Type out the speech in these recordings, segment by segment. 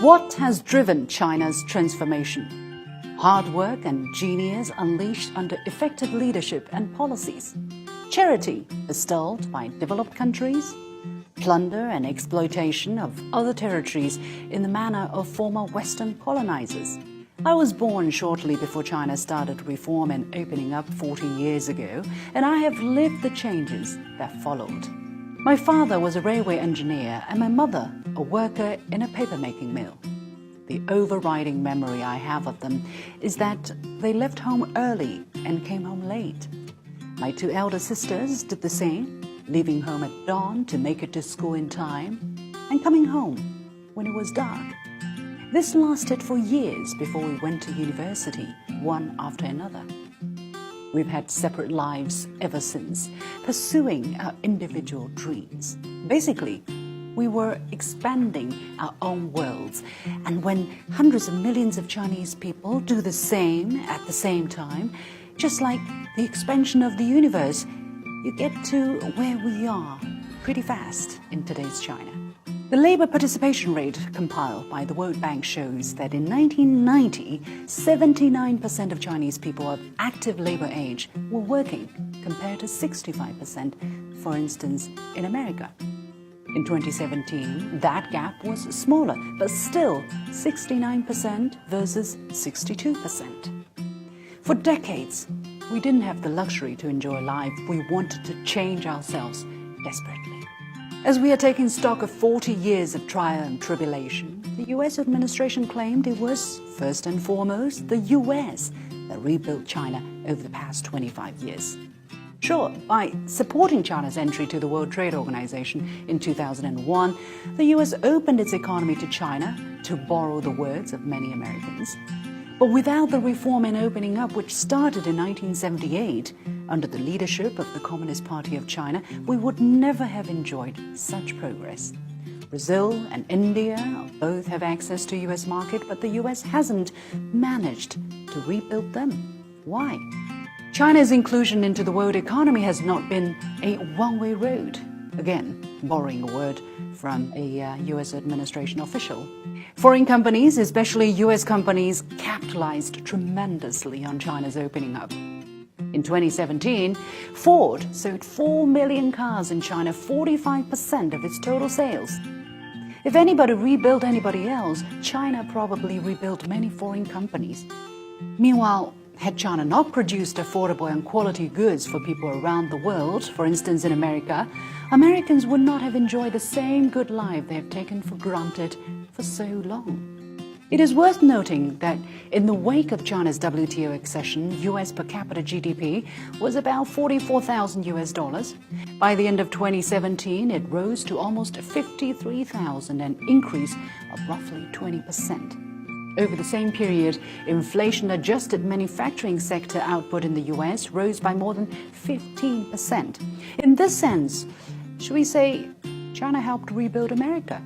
What has driven China's transformation? Hard work and genius unleashed under effective leadership and policies. Charity bestowed by developed countries. Plunder and exploitation of other territories in the manner of former Western colonizers. I was born shortly before China started reform and opening up 40 years ago, and I have lived the changes that followed. My father was a railway engineer and my mother a worker in a paper-making mill. The overriding memory I have of them is that they left home early and came home late. My two elder sisters did the same, leaving home at dawn to make it to school in time, and coming home when it was dark. This lasted for years before we went to university, one after another. We've had separate lives ever since, pursuing our individual dreams. Basically, we were expanding our own worlds, and when hundreds of millions of Chinese people do the same at the same time, just like the expansion of the universe, you get to where we are pretty fast in today's China. The labor participation rate compiled by the World Bank shows that in 1990, 79% of Chinese people of active labor age were working, compared to 65%, for instance, in America. In 2017, that gap was smaller, but still 69% versus 62%. For decades, we didn't have the luxury to enjoy life. We wanted to change ourselves desperately. As we are taking stock of 40 years of trial and tribulation, the U.S. administration claimed it was, first and foremost, the U.S. that rebuilt China over the past 25 years. Sure, by supporting China's entry to the World Trade Organization in 2001, the U.S. opened its economy to China, to borrow the words of many Americans. But without the reform and opening up which started in 1978, under the leadership of the Communist Party of China, we would never have enjoyed such progress. Brazil and India both have access to U.S. market, but the U.S. hasn't managed to rebuild them. Why? China's inclusion into the world economy has not been a one-way road. Again, borrowing a word from a U.S. administration official. Foreign companies, especially U.S. companies, capitalized tremendously on China's opening up. In 2017, Ford sold 4 million cars in China, 45% of its total sales. If anybody rebuilt anybody else, China probably rebuilt many foreign companies. Meanwhile, had China not produced affordable and quality goods for people around the world, for instance in America, Americans would not have enjoyed the same good life they have taken for granted for so long. It is worth noting that in the wake of China's WTO accession, U.S. per capita GDP was about $44,000. By the end of 2017, it rose to almost $53,000, an increase of roughly 20%. Over the same period, inflation-adjusted manufacturing sector output in the U.S. rose by more than 15%. In this sense, should we say China helped rebuild America?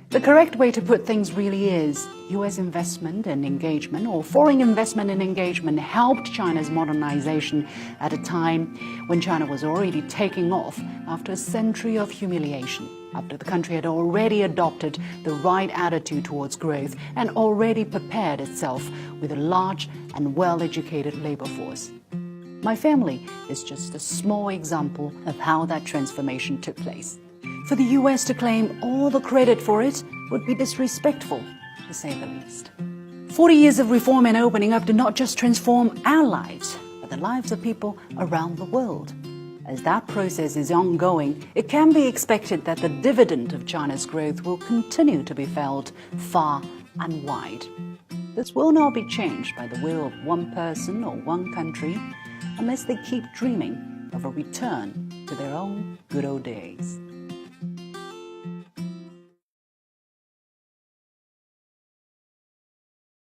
The correct way to put things really is U.S. investment and engagement, or foreign investment and engagement, helped China's modernization at a time when China was already taking off after a century of humiliation, after the country had already adopted the right attitude towards growth and already prepared itself with a large and well-educated labor force. My family is just a small example of how that transformation took place. For the U.S. to claim all the credit for it would be disrespectful, to say the least. 40 years of reform and opening up did not just transform our lives, but the lives of people around the world. As that process is ongoing, it can be expected that the dividend of China's growth will continue to be felt far and wide. This will not be changed by the will of one person or one country unless they keep dreaming of a return to their own good old days.